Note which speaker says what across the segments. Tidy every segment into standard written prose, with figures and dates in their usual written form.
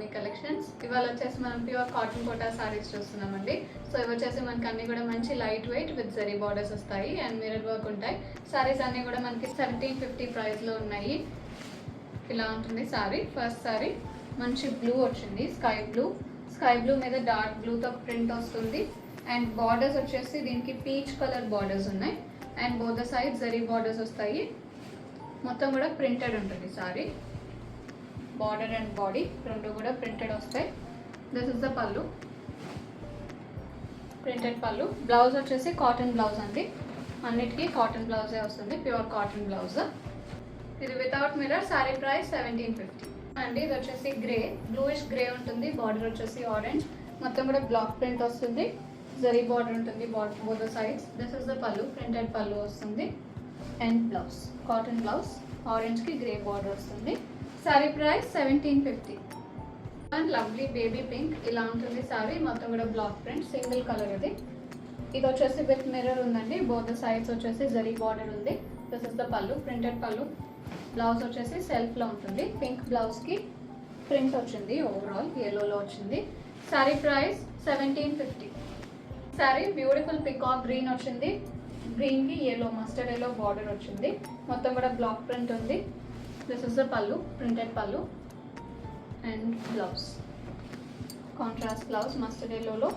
Speaker 1: Shravani collections. ఇవాళ వచ్చేసి మనం ప్యూర్ కాటన్ కోటా సారీస్ చూస్తున్నామండి. సో ఇవి వచ్చేసి మనకి అన్ని కూడా మంచి light weight with zari borders వస్తాయి అండ్ మిర్రర్ వర్క్ ఉంటాయి. సారీస్ అన్ని కూడా మనకి 1750 ప్రైస్లో ఉన్నాయి. ఇలా ఉంటుంది సారీ. ఫస్ట్ సారీ మంచి బ్లూ వచ్చింది, స్కై బ్లూ మీద డార్క్ బ్లూతో ప్రింట్ వస్తుంది అండ్ బార్డర్స్ వచ్చేసి దీనికి పీచ్ కలర్ బార్డర్స్ ఉన్నాయి and both the side zari borders వస్తాయి. మొత్తం కూడా ప్రింటెడ్ ఉంటుంది సారీ. బార్డర్ అండ్ బాడీ రెండు కూడా ప్రింటెడ్ వస్తాయి. This is the pallu, printed పళ్ళు. బ్లౌజ్ వచ్చేసి కాటన్ బ్లౌజ్ అండి, అన్నిటికీ కాటన్ బ్లౌజే వస్తుంది, ప్యూర్ కాటన్ బ్లౌజ్. ఇది వితౌట్ మిర్రర్. సారీ ప్రైస్ 1750 అండి. ఇది వచ్చేసి గ్రే, బ్లూయిష్ గ్రే ఉంటుంది. బార్డర్ వచ్చేసి ఆరెంజ్, మొత్తం కూడా బ్లాక్ ప్రింట్ వస్తుంది, జరీ బార్డర్ ఉంటుంది both the sides. This is the pallu, printed pallu వస్తుంది అండ్ బ్లౌజ్ కాటన్ బ్లౌజ్, ఆరెంజ్కి గ్రే బార్డర్ వస్తుంది. Sari price 1750. And lovely baby pink ఇలా ఉంటుంది సారీ. మొత్తం కూడా బ్లాక్ ప్రింట్, సింగిల్ కలర్ ఇది. ఇది వచ్చేసి విత్ మిర్రర్ ఉందండి, బోత్ ద సైడ్స్ వచ్చేసి జరీ బార్డర్ ఉంది. This is the pallu, printed పళ్ళు. బ్లౌజ్ వచ్చేసి సెల్ఫ్లో ఉంటుంది, పింక్ బ్లౌజ్కి ప్రింట్ వచ్చింది, ఓవరాల్ ఎల్లోలో వచ్చింది. Sari price 1750. Sari beautiful peacock green వచ్చింది, గ్రీన్కి ఎల్లో మస్టర్డ్ ఎల్లో బార్డర్ వచ్చింది, మొత్తం కూడా బ్లాక్ ప్రింట్ ఉంది. This is the pallu, printed pallu and blouse contrast blouse mustard ఎల్లోలో.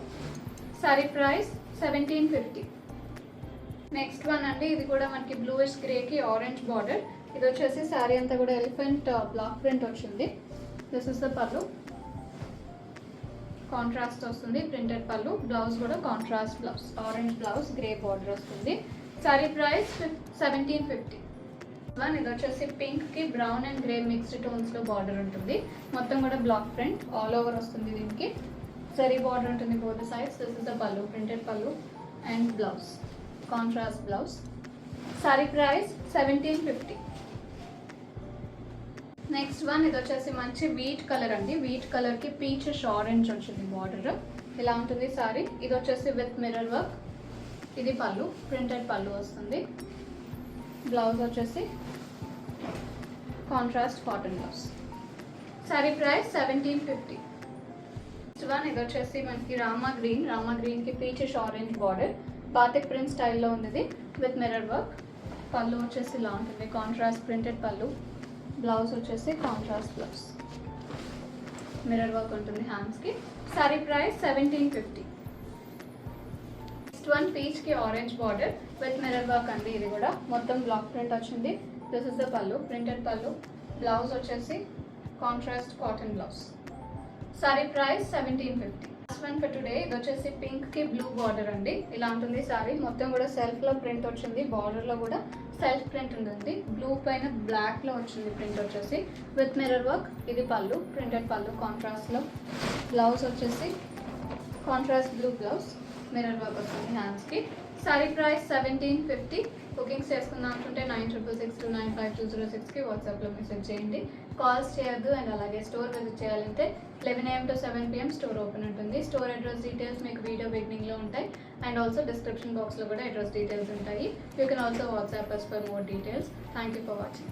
Speaker 1: సారీ ప్రైస్ 1750. నెక్స్ట్ వన్ అండి, ఇది కూడా మనకి బ్లూయిష్ గ్రేకి ఆరెంజ్ బార్డర్. ఇది వచ్చేసి సారీ అంతా కూడా ఎలిఫెంట్ బ్లాక్ ప్రింట్ వచ్చింది. This is the pallu, contrast వస్తుంది, ప్రింటెడ్ పళ్ళు. బ్లౌజ్ కూడా contrast blouse, orange blouse, grey border వస్తుంది. సారీ ప్రైస్ 1750. ఇది వచ్చేసి పింక్కి బ్రౌన్ అండ్ గ్రే మిక్స్డ్ టోన్స్లో బార్డర్ ఉంటుంది, మొత్తం కూడా బ్లాక్ ప్రింట్ ఆల్ ఓవర్ వస్తుంది. దీనికి జరీ బార్డర్ ఉంటుంది both sides. This is the pallu, printed pallu and blouse contrast blouse. Sari price 1750. Next one, ఇది వచ్చేసి మంచి వీట్ కలర్ అండి. వీట్ కలర్కి పీచిష్ ఆరెంజ్ వచ్చింది బార్డర్. ఇలా ఉంటుంది సారీ. ఇది వచ్చేసి విత్ మిర్రర్ వర్క్. ఇది పళ్ళు, ప్రింటెడ్ పళ్ళు వస్తుంది. బ్లౌజ్ వచ్చేసి contrast cotton blouse. Sari price 1750. Next one, ఇది వచ్చేసి మనకి రామా గ్రీన్కి peachish orange border, batik print స్టైల్లో ఉంది ఇది విత్ మిర్రర్ వర్క్. పళ్ళు వచ్చేసి ఇలా ఉంటుంది, కాంట్రాస్ట్ ప్రింటెడ్ పళ్ళు. బ్లౌజ్ వచ్చేసి కాంట్రాస్ట్ బ్లౌజ్, మిర్రర్ వర్క్ ఉంటుంది హ్యాండ్స్కి. సారీ ప్రైస్ 1750. నెక్స్ట్ వన్, పీచ్కి orange border with mirror work అండి. ఇది కూడా మొత్తం బ్లాక్ ప్రింట్ వచ్చింది. This is the pallu, printed పళ్ళు. బ్లౌజ్ వచ్చేసి contrast cotton blouse. Sari price 1750. Last one for today, ఇది వచ్చేసి పింక్కి బ్లూ బార్డర్ అండి. ఇలా ఉంటుంది సారీ. మొత్తం కూడా సెల్ఫ్లో ప్రింట్ వచ్చింది, బార్డర్లో కూడా సెల్ఫ్ ప్రింట్ ఉంటుంది. బ్లూ పైన బ్లాక్లో వచ్చింది ప్రింట్ వచ్చేసి విత్ మిర్రర్ వర్క్. ఇది పళ్ళు, ప్రింటెడ్ పళ్ళు కాంట్రాస్ట్లో. బ్లౌజ్ వచ్చేసి contrast blue blouse, mirror work వస్తుంది హ్యాండ్స్కి. సారీ ప్రైస్ 1750. బుకింగ్స్ చేసుకుందాం అనుకుంటే 9666295206కి వాట్సాప్లో మెసేజ్ చేయండి. కాల్స్ చేయొద్దు. అండ్ అలాగే స్టోర్ విజిట్ చేయాలంటే 11 AM to 7 PM store open ఉంటుంది. స్టోర్ అడ్రస్ డీటెయిల్స్ మీకు వీడియో బిగినింగ్లో ఉంటాయి అండ్ ఆల్సో డిస్క్రిప్షన్ బాక్స్లో కూడా అడ్రస్ డీటెయిల్స్ ఉంటాయి. You can also WhatsApp us for more details. Thank you for watching.